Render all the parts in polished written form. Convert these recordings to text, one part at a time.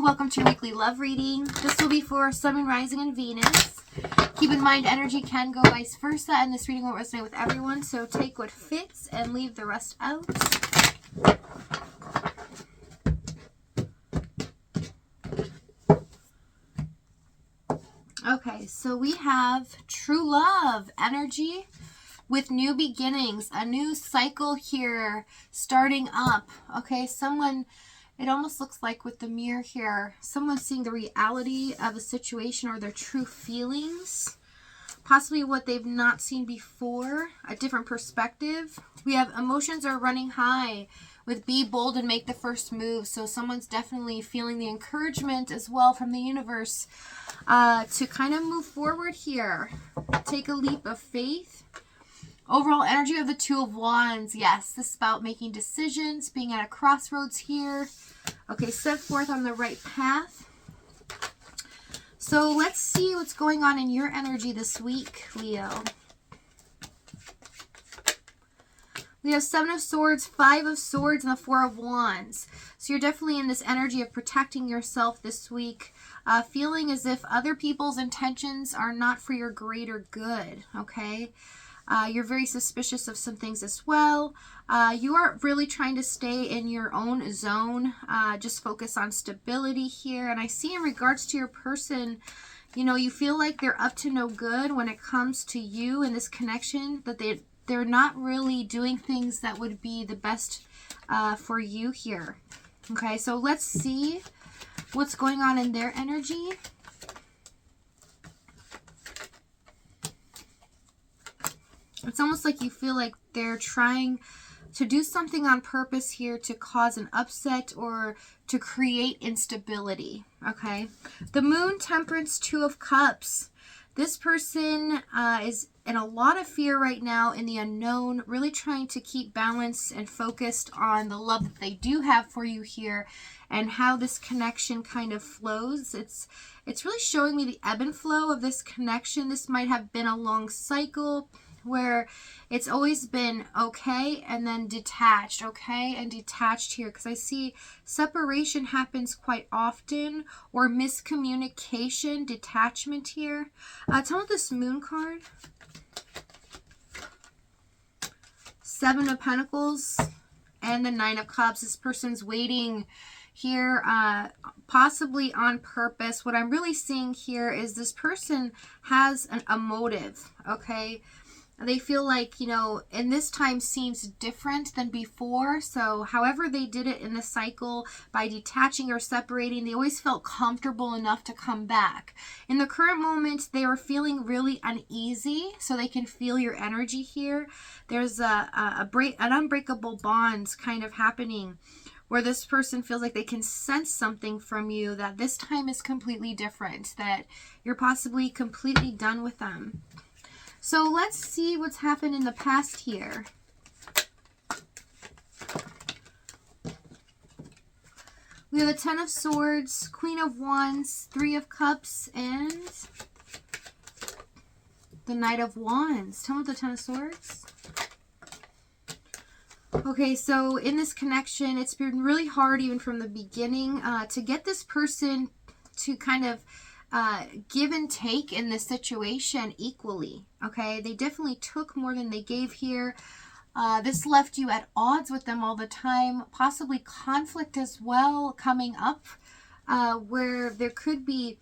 welcome to your weekly love reading. This will be for Sun, Moon, Rising, and Venus. Keep in mind, energy can go vice versa, and this reading won't resonate with everyone, so take what fits and leave the rest out. Okay, so we have true love energy with new beginnings, a new cycle here starting up. Okay, someone, it almost looks like with the mirror here, someone seeing the reality of a situation or their true feelings, possibly what they've not seen before, a different perspective. We have emotions are running high with be bold and make the first move. So someone's definitely feeling the encouragement as well from the universe to kind of move forward here. Take a leap of faith. Overall energy of the Two of Wands. Yes, this is about making decisions, being at a crossroads here. Okay, set forth on the right path. So let's see what's going on in your energy this week, Leo. We have Seven of Swords, Five of Swords, and the Four of Wands. So you're definitely in this energy of protecting yourself this week, feeling as if other people's intentions are not for your greater good, okay? You're very suspicious of some things as well. You are really trying to stay in your own zone, just focus on stability here. And I see in regards to your person, you know, you feel like they're up to no good when it comes to you and this connection, that they're not really doing things that would be the best for you here. Okay, so let's see what's going on in their energy. It's almost like you feel like they're trying to do something on purpose here to cause an upset or to create instability, okay? The Moon, Temperance, Two of Cups. This person is in a lot of fear right now in the unknown, really trying to keep balance and focused on the love that they do have for you here and how this connection kind of flows. It's really showing me the ebb and flow of this connection. This might have been a long cycle where it's always been okay and then detached, okay, and detached here, because I see separation happens quite often, or miscommunication, detachment here. Tell me this Moon card. Seven of Pentacles and the Nine of Cups. This person's waiting here, possibly on purpose. What I'm really seeing here is this person has a motive, okay? They feel like, you know, and this time seems different than before. So however they did it in the cycle, by detaching or separating, they always felt comfortable enough to come back. In the current moment, they are feeling really uneasy, so they can feel your energy here. There's an unbreakable bond kind of happening, where this person feels like they can sense something from you, that this time is completely different, that you're possibly completely done with them. So let's see what's happened in the past here. We have the Ten of Swords, Queen of Wands, Three of Cups, and the Knight of Wands. Tell me the Ten of Swords. Okay, so in this connection, it's been really hard even from the beginning to get this person to kind of give and take in this situation equally, okay? They definitely took more than they gave here. This left you at odds with them all the time, possibly conflict as well coming up, where there could be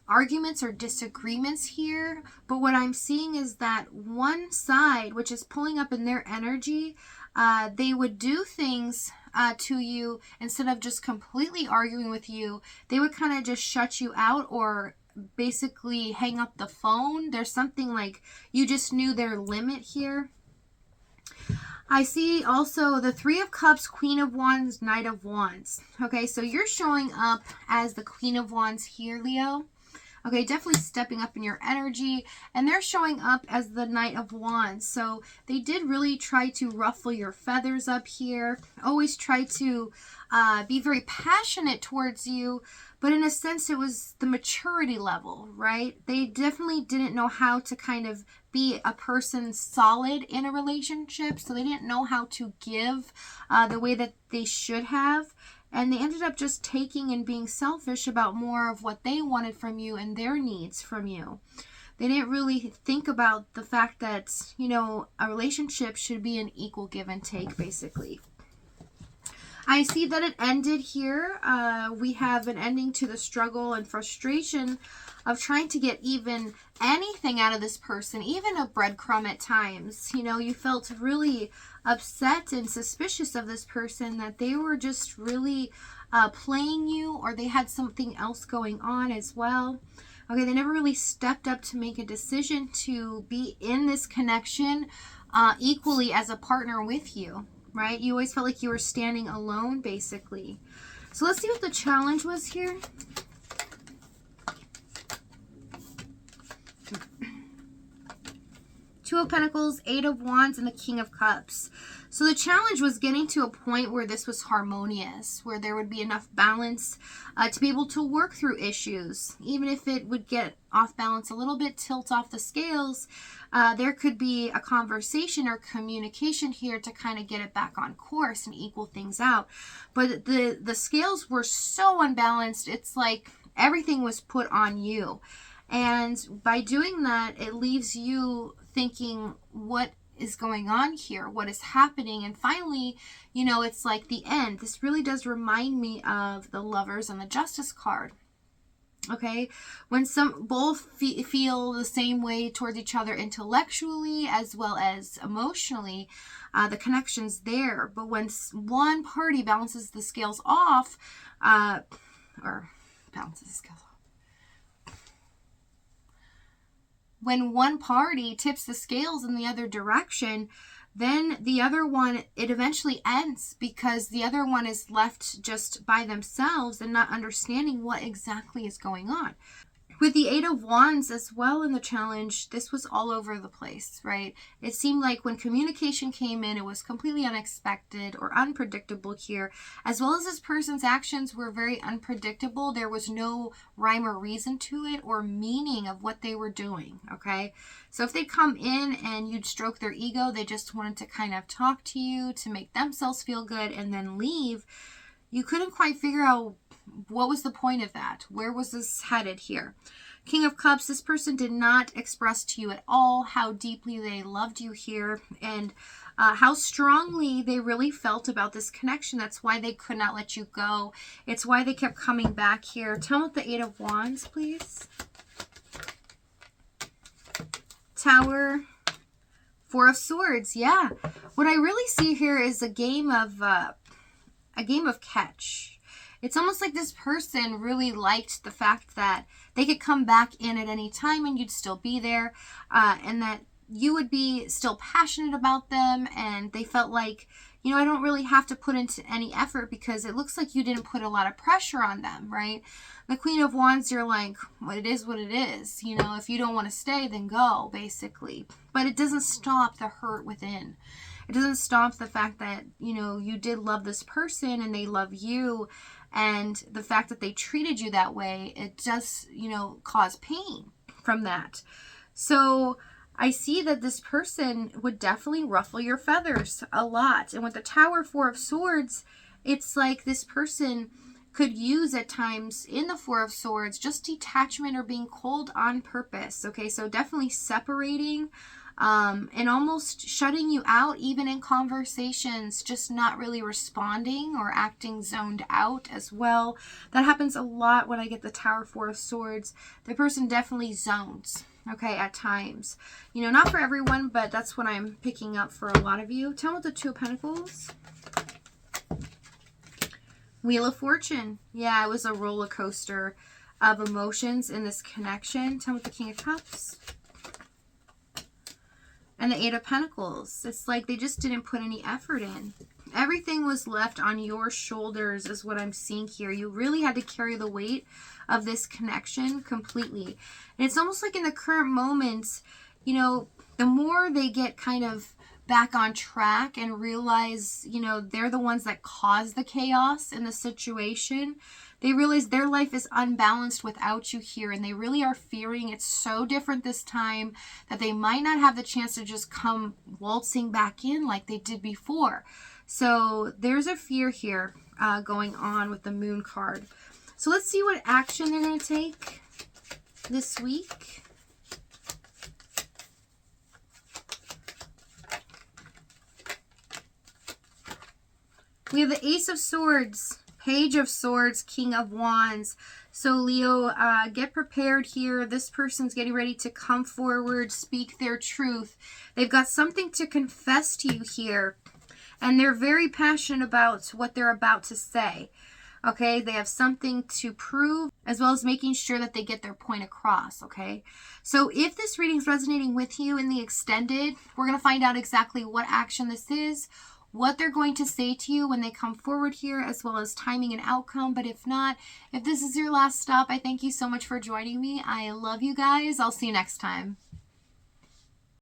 arguments or disagreements here. But what I'm seeing is that one side, which is pulling up in their energy, they would do things to you instead of just completely arguing with you. They would kind of just shut you out or basically hang up the phone. There's something like you just knew their limit here. I see also the Three of Cups, Queen of Wands, Knight of Wands. Okay, so you're showing up as the Queen of Wands here, Leo. Okay, definitely stepping up in your energy. And they're showing up as the Knight of Wands. So they did really try to ruffle your feathers up here. Always try to be very passionate towards you. But in a sense, it was the maturity level, right? They definitely didn't know how to kind of be a person solid in a relationship. So they didn't know how to give the way that they should have. And they ended up just taking and being selfish about more of what they wanted from you and their needs from you. They didn't really think about the fact that, you know, a relationship should be an equal give and take, basically. I see that it ended here. We have an ending to the struggle and frustration of trying to get even anything out of this person, even a breadcrumb at times. You know, you felt really upset and suspicious of this person, that they were just really playing you, or they had something else going on as well. Okay, they never really stepped up to make a decision to be in this connection equally as a partner with you, right? You always felt like you were standing alone, basically. So let's see what the challenge was here. Two of Pentacles, Eight of Wands, and the King of Cups. So the challenge was getting to a point where this was harmonious, where there would be enough balance to be able to work through issues. Even if it would get off balance a little bit, tilt off the scales, there could be a conversation or communication here to kind of get it back on course and equal things out. But the scales were so unbalanced, it's like everything was put on you. And by doing that, it leaves you thinking, what is going on here? What is happening? And finally, you know, it's like the end. This really does remind me of the Lovers and the Justice card. Okay, when both feel the same way towards each other intellectually as well as emotionally, the connection's there. But when one party balances the scales off, when one party tips the scales in the other direction, then the other one, it eventually ends, because the other one is left just by themselves and not understanding what exactly is going on. With the Eight of Wands as well in the challenge, this was all over the place, right? It seemed like when communication came in, it was completely unexpected or unpredictable here, as well as this person's actions were very unpredictable. There was no rhyme or reason to it or meaning of what they were doing, okay? So if they come in and you'd stroke their ego, they just wanted to kind of talk to you to make themselves feel good and then leave, you couldn't quite figure out what was the point of that. Where was this headed here? King of Cups, this person did not express to you at all how deeply they loved you here, and how strongly they really felt about this connection. That's why they could not let you go. It's why they kept coming back here. Tell me what the Eight of Wands, please. Tower, Four of Swords. Yeah. What I really see here is a game of catch. It's almost like this person really liked the fact that they could come back in at any time and you'd still be there, and that you would be still passionate about them, and they felt like, you know, I don't really have to put into any effort because it looks like you didn't put a lot of pressure on them, right? The Queen of Wands, you're like, well, it is what it is. You know, if you don't want to stay, then go, basically. But it doesn't stop the hurt within. It doesn't stop the fact that, you know, you did love this person and they love you. And the fact that they treated you that way, it does, you know, cause pain from that. So I see that this person would definitely ruffle your feathers a lot. And with the Tower, Four of Swords, it's like this person could use at times in the Four of Swords just detachment or being cold on purpose. Okay, so definitely separating and almost shutting you out even in conversations, just not really responding or acting zoned out as well. That happens a lot when I get the Tower, Four of Swords. The person definitely zones, okay, at times. You know, not for everyone, but that's what I'm picking up for a lot of you. Tell me what the Two of Pentacles. Wheel of Fortune. Yeah, it was a roller coaster of emotions in this connection. Tell me what the King of Cups. And the Eight of Pentacles. It's like they just didn't put any effort in. Everything was left on your shoulders is what I'm seeing here. You really had to carry the weight of this connection completely. And it's almost like in the current moment, you know, the more they get kind of back on track and realize, you know, they're the ones that cause the chaos in the situation, they realize their life is unbalanced without you here, and they really are fearing it's so different this time that they might not have the chance to just come waltzing back in like they did before. So there's a fear here going on with the Moon card. So let's see what action they're going to take this week. We have the Ace of Swords, Page of Swords, King of Wands. So Leo, get prepared here. This person's getting ready to come forward, speak their truth. They've got something to confess to you here. And they're very passionate about what they're about to say. Okay, they have something to prove, as well as making sure that they get their point across, okay? So if this reading is resonating with you in the extended, we're going to find out exactly what action this is, what they're going to say to you when they come forward here, as well as timing and outcome. But if not, if this is your last stop, I thank you so much for joining me. I love you guys. I'll see you next time.